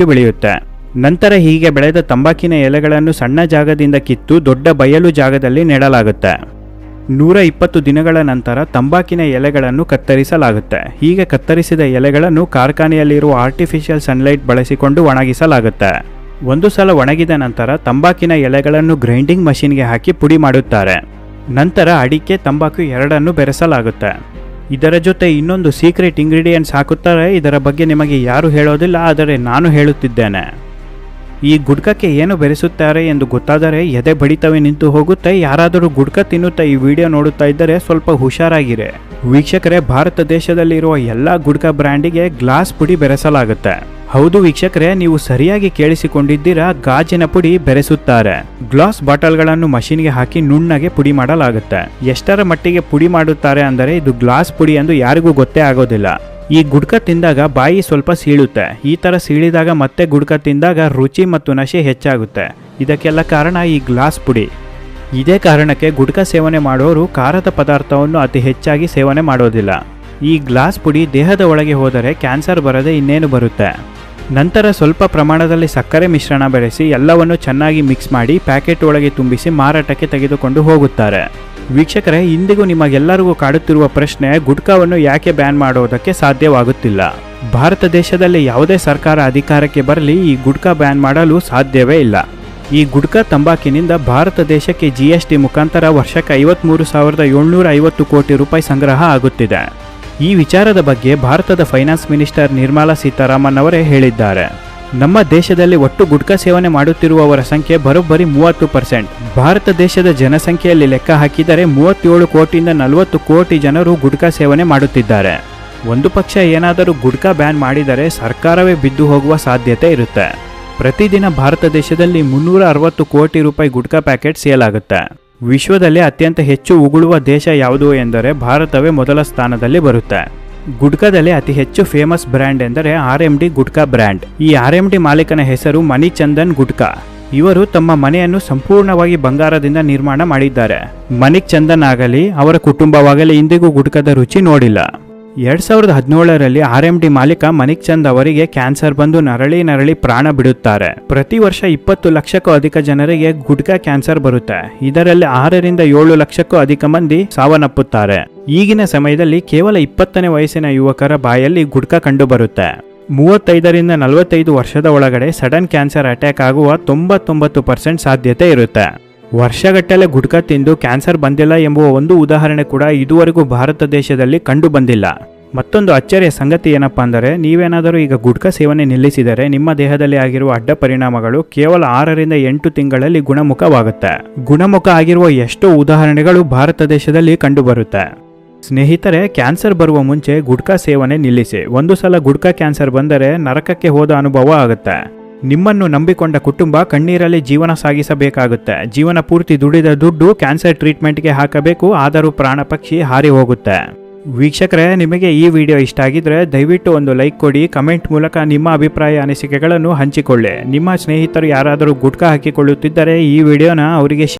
ಬೆಳೆಯುತ್ತೆ. ನಂತರ ಹೀಗೆ ಬೆಳೆದ ತಂಬಾಕಿನ ಎಲೆಗಳನ್ನು ಸಣ್ಣ ಜಾಗದಿಂದ ಕಿತ್ತು ದೊಡ್ಡ ಬಯಲು ಜಾಗದಲ್ಲಿ ನೆಡಲಾಗುತ್ತೆ. 120 ದಿನಗಳ ನಂತರ ತಂಬಾಕಿನ ಎಲೆಗಳನ್ನು ಕತ್ತರಿಸಲಾಗುತ್ತೆ. ಹೀಗೆ ಕತ್ತರಿಸಿದ ಎಲೆಗಳನ್ನು ಕಾರ್ಖಾನೆಯಲ್ಲಿರುವ ಆರ್ಟಿಫಿಷಿಯಲ್ ಸನ್ಲೈಟ್ ಬಳಸಿಕೊಂಡು ಒಣಗಿಸಲಾಗುತ್ತೆ. ಒಂದು ಸಲ ಒಣಗಿದ ನಂತರ ತಂಬಾಕಿನ ಎಲೆಗಳನ್ನು ಗ್ರೈಂಡಿಂಗ್ ಮಷಿನ್ಗೆ ಹಾಕಿ ಪುಡಿ ಮಾಡುತ್ತಾರೆ. ನಂತರ ಅಡಿಕೆ, ತಂಬಾಕು ಎರಡನ್ನು ಬೆರೆಸಲಾಗುತ್ತೆ. ಇದರ ಜೊತೆ ಇನ್ನೊಂದು ಸೀಕ್ರೆಟ್ ಇಂಗ್ರೀಡಿಯೆಂಟ್ಸ್ ಹಾಕುತ್ತಾರೆ. ಇದರ ಬಗ್ಗೆ ನಿಮಗೆ ಯಾರು ಹೇಳೋದಿಲ್ಲ, ಆದರೆ ನಾನು ಹೇಳುತ್ತಿದ್ದೇನೆ. ಈ ಗುಡ್ಕಕ್ಕೆ ಏನು ಬೆರೆಸುತ್ತಾರೆ ಎಂದು ಗೊತ್ತಾದರೆ ಎದೆ ಬಡಿತವೇ ನಿಂತು ಹೋಗುತ್ತೆ. ಯಾರಾದರೂ ಗುಡ್ಕ ತಿನ್ನುತ್ತಾ ಈ ವಿಡಿಯೋ ನೋಡುತ್ತಾ ಇದ್ದರೆ ಸ್ವಲ್ಪ ಹುಷಾರಾಗಿರೆ. ವೀಕ್ಷಕರೇ, ಭಾರತ ದೇಶದಲ್ಲಿರುವ ಎಲ್ಲ ಗುಡ್ಕ ಬ್ರ್ಯಾಂಡಿಗೆ ಗ್ಲಾಸ್ ಪುಡಿ ಬೆರೆಸಲಾಗುತ್ತೆ. ಹೌದು ವೀಕ್ಷಕರೇ, ನೀವು ಸರಿಯಾಗಿ ಕೇಳಿಸಿಕೊಂಡಿದ್ದೀರಾ, ಗಾಜಿನ ಪುಡಿ ಬೆರೆಸುತ್ತಾರೆ. ಗ್ಲಾಸ್ ಬಾಟಲ್ಗಳನ್ನು ಮಷಿನ್ಗೆ ಹಾಕಿ ನುಣ್ಣಗೆ ಪುಡಿ ಮಾಡಲಾಗುತ್ತೆ. ಎಷ್ಟರ ಮಟ್ಟಿಗೆ ಪುಡಿ ಮಾಡುತ್ತಾರೆ ಅಂದರೆ ಇದು ಗ್ಲಾಸ್ ಪುಡಿ ಎಂದು ಯಾರಿಗೂ ಗೊತ್ತೇ ಆಗೋದಿಲ್ಲ. ಈ ಗುಡ್ಕ ತಿಂದಾಗ ಬಾಯಿ ಸ್ವಲ್ಪ ಸೀಳುತ್ತೆ. ಈ ತರ ಸೀಳಿದಾಗ ಮತ್ತೆ ಗುಡ್ಕ ತಿಂದಾಗ ರುಚಿ ಮತ್ತು ನಶೆ ಹೆಚ್ಚಾಗುತ್ತೆ. ಇದಕ್ಕೆಲ್ಲ ಕಾರಣ ಈ ಗ್ಲಾಸ್ ಪುಡಿ. ಇದೇ ಕಾರಣಕ್ಕೆ ಗುಡ್ಕ ಸೇವನೆ ಮಾಡೋರು ಖಾರದ ಪದಾರ್ಥವನ್ನು ಅತಿ ಹೆಚ್ಚಾಗಿ ಸೇವನೆ ಮಾಡೋದಿಲ್ಲ. ಈ ಗ್ಲಾಸ್ ಪುಡಿ ದೇಹದ ಒಳಗೆ ಹೋದರೆ ಕ್ಯಾನ್ಸರ್ ಬರದೆ ಇನ್ನೇನು ಬರುತ್ತೆ. ನಂತರ ಸ್ವಲ್ಪ ಪ್ರಮಾಣದಲ್ಲಿ ಸಕ್ಕರೆ ಮಿಶ್ರಣ ಬೆರೆಸಿ ಎಲ್ಲವನ್ನು ಚೆನ್ನಾಗಿ ಮಿಕ್ಸ್ ಮಾಡಿ ಪ್ಯಾಕೆಟ್ ಒಳಗೆ ತುಂಬಿಸಿ ಮಾರಾಟಕ್ಕೆ ತೆಗೆದುಕೊಂಡು ಹೋಗುತ್ತಾರೆ. ವೀಕ್ಷಕರೇ, ಇಂದಿಗೂ ನಿಮಗೆಲ್ಲರಿಗೂ ಕಾಡುತ್ತಿರುವ ಪ್ರಶ್ನೆ, ಗುಡ್ಕಾವನ್ನು ಯಾಕೆ ಬ್ಯಾನ್ ಮಾಡೋದಕ್ಕೆ ಸಾಧ್ಯವಾಗುತ್ತಿಲ್ಲ? ಭಾರತ ದೇಶದಲ್ಲಿ ಯಾವುದೇ ಸರ್ಕಾರ ಅಧಿಕಾರಕ್ಕೆ ಬರಲಿ, ಈ ಗುಡ್ಕಾ ಬ್ಯಾನ್ ಮಾಡಲು ಸಾಧ್ಯವೇ ಇಲ್ಲ. ಈ ಗುಡ್ಕಾ ತಂಬಾಕಿನಿಂದ ಭಾರತ ದೇಶಕ್ಕೆ GST ಮುಖಾಂತರ ವರ್ಷಕ್ಕೆ 53,750 ಕೋಟಿ ರೂಪಾಯಿ ಸಂಗ್ರಹ ಆಗುತ್ತಿದೆ. ಈ ವಿಚಾರದ ಬಗ್ಗೆ ಭಾರತದ ಫೈನಾನ್ಸ್ ಮಿನಿಸ್ಟರ್ ನಿರ್ಮಲಾ ಸೀತಾರಾಮನ್ ಅವರೇ ಹೇಳಿದ್ದಾರೆ. ನಮ್ಮ ದೇಶದಲ್ಲಿ ಒಟ್ಟು ಗುಡ್ಕಾ ಸೇವನೆ ಮಾಡುತ್ತಿರುವವರ ಸಂಖ್ಯೆ ಬರೋಬ್ಬರಿ 30%. ಭಾರತ ದೇಶದ ಜನಸಂಖ್ಯೆಯಲ್ಲಿ ಲೆಕ್ಕ ಹಾಕಿದರೆ 37 ಕೋಟಿಯಿಂದ 40 ಕೋಟಿ ಜನರು ಗುಡ್ಕಾ ಸೇವನೆ ಮಾಡುತ್ತಿದ್ದಾರೆ. ಒಂದು ಪಕ್ಷ ಏನಾದರೂ ಗುಡ್ಕಾ ಬ್ಯಾನ್ ಮಾಡಿದರೆ ಸರ್ಕಾರವೇ ಬಿದ್ದು ಹೋಗುವ ಸಾಧ್ಯತೆ ಇರುತ್ತೆ. ಪ್ರತಿದಿನ ಭಾರತ ದೇಶದಲ್ಲಿ 360 ಕೋಟಿ ರೂಪಾಯಿ ಗುಡ್ಕಾ ಪ್ಯಾಕೆಟ್ ಸೇಲ್ ಆಗುತ್ತೆ. ವಿಶ್ವದಲ್ಲಿ ಅತ್ಯಂತ ಹೆಚ್ಚು ಉಗುಳುವ ದೇಶ ಯಾವುದು ಎಂದರೆ ಭಾರತವೇ ಮೊದಲ ಸ್ಥಾನದಲ್ಲಿ ಬರುತ್ತೆ. ಗುಡ್ಕಾದಲ್ಲಿ ಅತಿ ಹೆಚ್ಚು ಫೇಮಸ್ ಬ್ರ್ಯಾಂಡ್ ಎಂದರೆ RMD ಗುಡ್ಕಾ ಬ್ರ್ಯಾಂಡ್. ಈ RMD ಮಾಲೀಕನ ಹೆಸರು ಮಣಿಚಂದನ್ ಗುಡ್ಕಾ. ಇವರು ತಮ್ಮ ಮನೆಯನ್ನು ಸಂಪೂರ್ಣವಾಗಿ ಬಂಗಾರದಿಂದ ನಿರ್ಮಾಣ ಮಾಡಿದ್ದಾರೆ. ಮಣಿಕ್ ಚಂದನ್ ಆಗಲಿ ಅವರ ಕುಟುಂಬವಾಗಲಿ ಇಂದಿಗೂ ಗುಡ್ಕದ ರುಚಿ ನೋಡಿಲ್ಲ. 2017ರಲ್ಲಿ RMD ಮಾಲೀಕ ಮಣಿಕ್ ಚಂದ್ ಅವರಿಗೆ ಕ್ಯಾನ್ಸರ್ ಬಂದು ನರಳಿ ಪ್ರಾಣ ಬಿಡುತ್ತಾರೆ. ಪ್ರತಿ ವರ್ಷ 20 ಲಕ್ಷಕ್ಕೂ ಅಧಿಕ ಜನರಿಗೆ ಗುಡ್ಕಾ ಕ್ಯಾನ್ಸರ್ ಬರುತ್ತೆ. ಇದರಲ್ಲಿ 6 ರಿಂದ 7 ಲಕ್ಷಕ್ಕೂ ಅಧಿಕ ಮಂದಿ ಸಾವನ್ನಪ್ಪುತ್ತಾರೆ. ಈಗಿನ ಸಮಯದಲ್ಲಿ ಕೇವಲ 20ನೇ ವಯಸ್ಸಿನ ಯುವಕರ ಬಾಯಲ್ಲಿ ಗುಡ್ಕಾ ಕಂಡು ಬರುತ್ತೆ. 35 ರಿಂದ 45 ವರ್ಷದ ಒಳಗಡೆ ಸಡನ್ ಕ್ಯಾನ್ಸರ್ ಅಟ್ಯಾಕ್ ಆಗುವ 99% ಸಾಧ್ಯತೆ ಇರುತ್ತೆ. ವರ್ಷಗಟ್ಟಲೆ ಗುಡ್ಕಾ ತಿಂದು ಕ್ಯಾನ್ಸರ್ ಬಂದಿಲ್ಲ ಎಂಬುವ ಒಂದು ಉದಾಹರಣೆ ಕೂಡ ಇದುವರೆಗೂ ಭಾರತ ದೇಶದಲ್ಲಿ ಕಂಡು ಬಂದಿಲ್ಲ. ಮತ್ತೊಂದು ಅಚ್ಚರಿಯ ಸಂಗತಿ ಏನಪ್ಪಾ ಅಂದರೆ, ನೀವೇನಾದರೂ ಈಗ ಗುಡ್ಕಾ ಸೇವನೆ ನಿಲ್ಲಿಸಿದರೆ ನಿಮ್ಮ ದೇಹದಲ್ಲಿ ಆಗಿರುವ ಅಡ್ಡ ಪರಿಣಾಮಗಳು ಕೇವಲ 6 ರಿಂದ 8 ತಿಂಗಳಲ್ಲಿ ಗುಣಮುಖವಾಗುತ್ತೆ. ಗುಣಮುಖ ಆಗಿರುವ ಎಷ್ಟೋ ಉದಾಹರಣೆಗಳು ಭಾರತ ದೇಶದಲ್ಲಿ ಕಂಡುಬರುತ್ತೆ. ಸ್ನೇಹಿತರೆ, ಕ್ಯಾನ್ಸರ್ ಬರುವ ಮುಂಚೆ ಗುಡ್ಕಾ ಸೇವನೆ ನಿಲ್ಲಿಸಿ. ಒಂದು ಸಲ ಗುಡ್ಕಾ ಕ್ಯಾನ್ಸರ್ ಬಂದರೆ ನರಕಕ್ಕೆ ಹೋದ ಅನುಭವ ಆಗುತ್ತೆ. ನಿಮ್ಮನ್ನು ನಂಬಿಕೊಂಡ ಕುಟುಂಬ ಕಣ್ಣೀರಲ್ಲಿ ಜೀವನ ಸಾಗಿಸಬೇಕಾಗುತ್ತೆ. ಜೀವನ ಪೂರ್ತಿ ದುಡಿದ ದುಡ್ಡು ಕ್ಯಾನ್ಸರ್ ಟ್ರೀಟ್ಮೆಂಟ್ಗೆ ಹಾಕಬೇಕು, ಆದರೂ ಪ್ರಾಣ ಪಕ್ಷಿ ಹಾರಿ ಹೋಗುತ್ತೆ. ವೀಕ್ಷಕರೇ, ನಿಮಗೆ ಈ ವಿಡಿಯೋ ಇಷ್ಟ ಆಗಿದ್ರೆ ದಯವಿಟ್ಟು ಒಂದು ಲೈಕ್ ಕೊಡಿ. ಕಮೆಂಟ್ ಮೂಲಕ ನಿಮ್ಮ ಅಭಿಪ್ರಾಯ ಅನಿಸಿಕೆಗಳನ್ನು ಹಂಚಿಕೊಳ್ಳಿ. ನಿಮ್ಮ ಸ್ನೇಹಿತರು ಯಾರಾದರೂ ಗುಡ್ಕಾ ಹಾಕಿಕೊಳ್ಳುತ್ತಿದ್ದರೆ ಈ ವಿಡಿಯೋನ ಅವರಿಗೆ